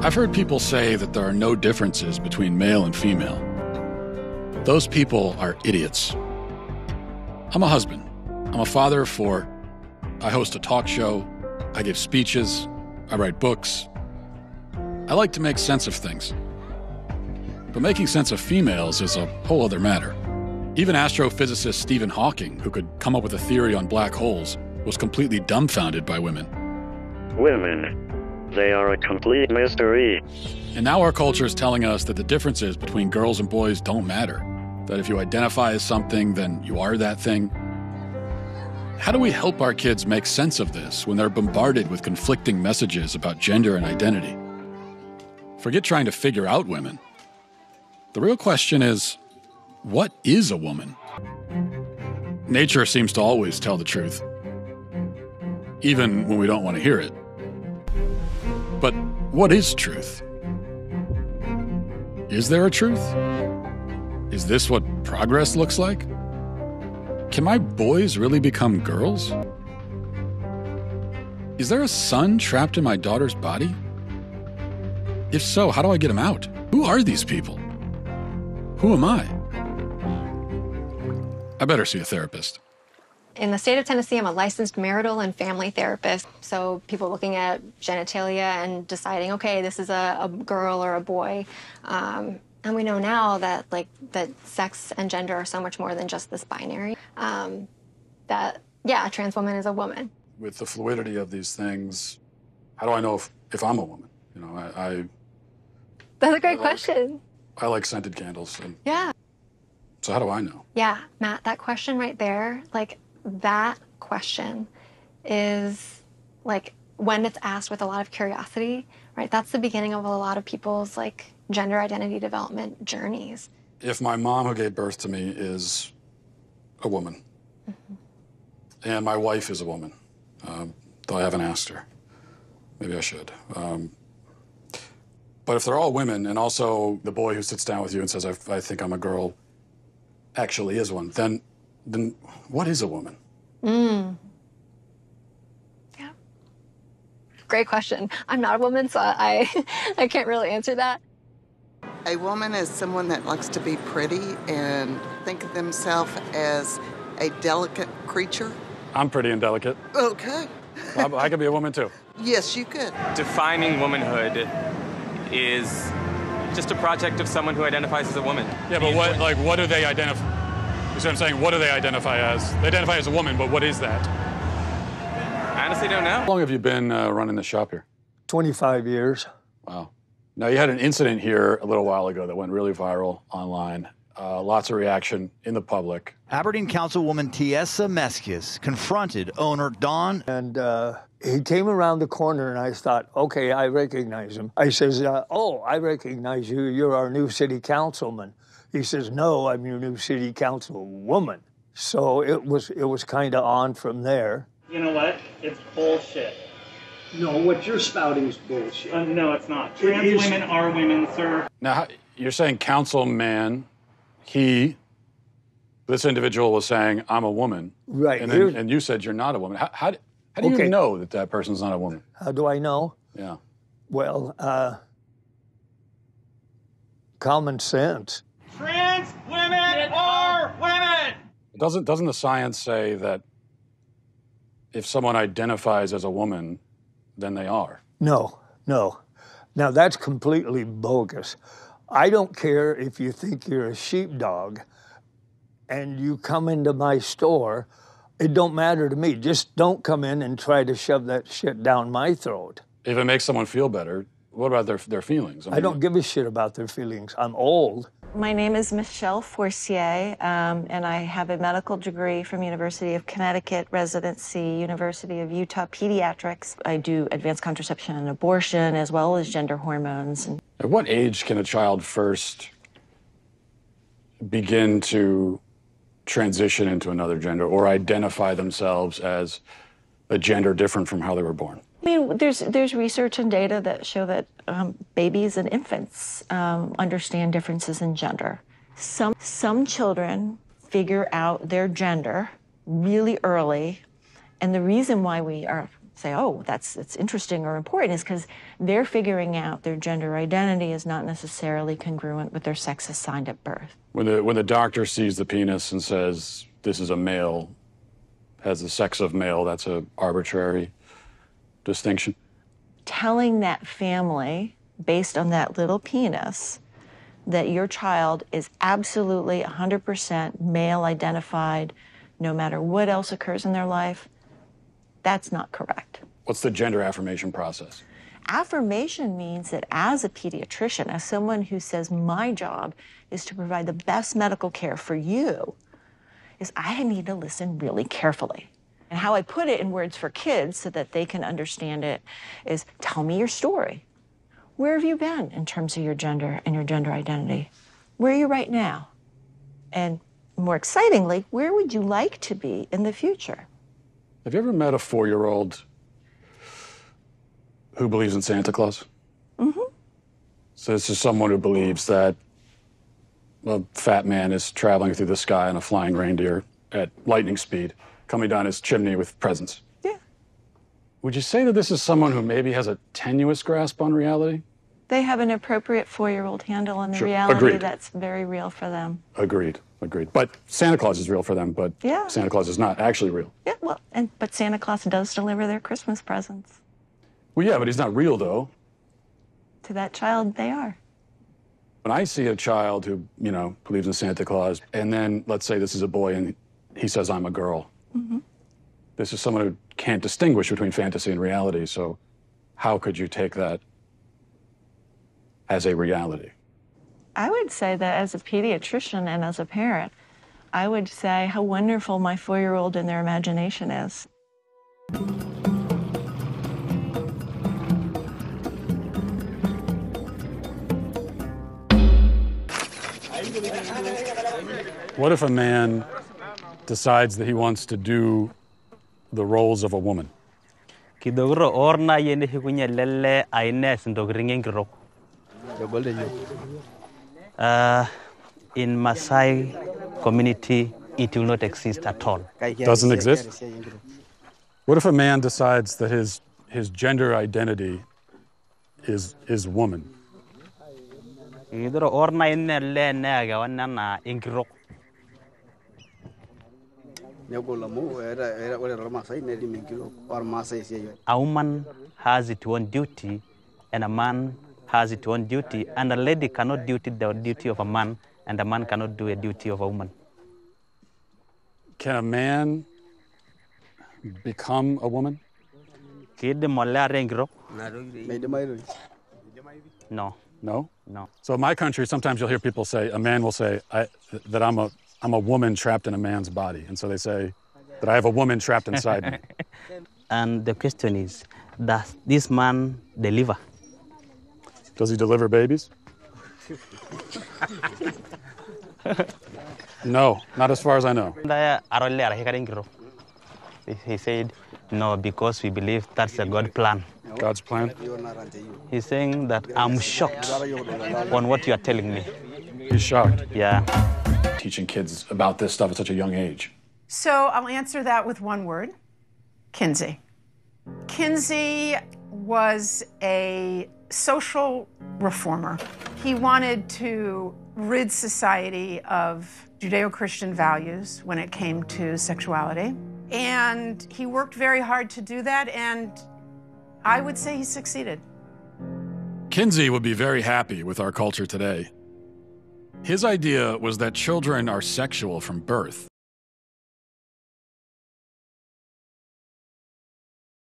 I've heard people say that there are no differences between male and female. Those people are idiots. I'm a husband. I'm a father of 4. I host a talk show. I give speeches. I write books. I like to make sense of things. But making sense of females is a whole other matter. Even astrophysicist Stephen Hawking, who could come up with a theory on black holes, was completely dumbfounded by women. Women. They are a complete mystery. And now our culture is telling us that the differences between girls and boys don't matter. That if you identify as something, then you are that thing. How do we help our kids make sense of this when they're bombarded with conflicting messages about gender and identity? Forget trying to figure out women. The real question is, what is a woman? Nature seems to always tell the truth, even when we don't want to hear it. But what is truth? Is there a truth? Is this what progress looks like? Can my boys really become girls? Is there a son trapped in my daughter's body? If so, how do I get him out? Who are these people? Who am I? I better see a therapist. In the state of Tennessee, I'm a licensed marital and family therapist. So people looking at genitalia and deciding, okay, this is a girl or a boy. And we know now that that sex and gender are so much more than just this binary. A trans woman is a woman. With the fluidity of these things, how do I know if I'm a woman? You know, That's a great question. I like scented candles. Yeah. So how do I know? Yeah, Matt, that question right there, that question is when it's asked with a lot of curiosity, right? That's the beginning of a lot of people's gender identity development journeys. If my mom who gave birth to me is a woman, and my wife is a woman, though I haven't asked her, maybe I should. But if they're all women, and also the boy who sits down with you and says, I think I'm a girl, actually is one, then what is a woman? Yeah. Great question. I'm not a woman, so I can't really answer that. A woman is someone that likes to be pretty and think of themselves as a delicate creature. I'm pretty and delicate. Okay. I could be a woman too. Yes, you could. Defining womanhood is just a project of someone who identifies as a woman. Yeah, but what do they identify? You see what I'm saying? What do they identify as? They identify as a woman, but what is that? I honestly don't know. How long have you been running the shop here? 25 years. Wow. Now, you had an incident here a little while ago that went really viral online. Lots of reaction in the public. Aberdeen Councilwoman Tiesa Meskis confronted owner Don. And he came around the corner, and I thought, okay, I recognize him. I says, I recognize you. You're our new city councilman. He says, no, I'm your new city councilwoman. So it was kind of on from there. You know what? It's bullshit. No, what you're spouting is bullshit. No, it's not. Trans women are women, sir. Now, you're saying councilman, this individual was saying, I'm a woman. Right. And you said you're not a woman. How do you know that person's not a woman? How do I know? Yeah. Well, common sense. Trans women are women! Doesn't the science say that if someone identifies as a woman, then they are? No. Now, that's completely bogus. I don't care if you think you're a sheepdog and you come into my store. It don't matter to me. Just don't come in and try to shove that shit down my throat. If it makes someone feel better, what about their feelings? I don't give a shit about their feelings. I'm old. My name is Michelle Forcier, and I have a medical degree from University of Connecticut, residency, University of Utah Pediatrics. I do advanced contraception and abortion, as well as gender hormones. At what age can a child first begin to transition into another gender or identify themselves as a gender different from how they were born? I mean, there's research and data that show that babies and infants understand differences in gender. Some children figure out their gender really early, and the reason why we are say, oh, that's interesting or important, is because they're figuring out their gender identity is not necessarily congruent with their sex assigned at birth. When the doctor sees the penis and says, this is a male, has the sex of male, that's an arbitrary distinction. Telling that family, based on that little penis, that your child is absolutely 100% male identified, no matter what else occurs in their life, that's not correct. What's the gender affirmation process? Affirmation means that as a pediatrician, as someone who says my job is to provide the best medical care for you, is I need to listen really carefully. And how I put it in words for kids so that they can understand it is, tell me your story. Where have you been in terms of your gender and your gender identity? Where are you right now? And more excitingly, where would you like to be in the future? Have you ever met a 4-year-old who believes in Santa Claus? Mm-hmm. So this is someone who believes that a fat man is traveling through the sky on a flying reindeer at lightning speed, coming down his chimney with presents. Yeah. Would you say that this is someone who maybe has a tenuous grasp on reality? They have an appropriate 4-year-old handle on the Sure. reality Agreed. that's very real for them. Agreed. But Santa Claus is real for them, but Yeah. Santa Claus is not actually real. Yeah, well, but Santa Claus does deliver their Christmas presents. Well, yeah, but he's not real, though. To that child, they are. When I see a child who, believes in Santa Claus, and then let's say this is a boy and he says, I'm a girl. Mm-hmm. This is someone who can't distinguish between fantasy and reality, so how could you take that as a reality? I would say that as a pediatrician and as a parent, I would say how wonderful my 4-year-old and their imagination is. What if a man decides that he wants to do the roles of a woman? Kidogro orna yende hikunya lele aines ndogringen gro. In Maasai community, it will not exist at all. Doesn't exist? What if a man decides that his gender identity is woman? Kidogro orna yende le naga wanana ingro. A woman has its own duty, and a man has its own duty, and a lady cannot do the duty of a man, and a man cannot do a duty of a woman. Can a man become a woman? No. No? No. So in my country, sometimes you'll hear people say, a man will say that I'm a woman trapped in a man's body. And so they say that I have a woman trapped inside me. And the question is, does this man deliver? Does he deliver babies? No, not as far as I know. He said, no, because we believe that's a God plan. God's plan? He's saying that I'm shocked on what you are telling me. He's shocked? Yeah. Teaching kids about this stuff at such a young age. So I'll answer that with one word: Kinsey. Kinsey was a social reformer. He wanted to rid society of Judeo-Christian values when it came to sexuality. And he worked very hard to do that, and I would say he succeeded. Kinsey would be very happy with our culture today. His idea was that children are sexual from birth.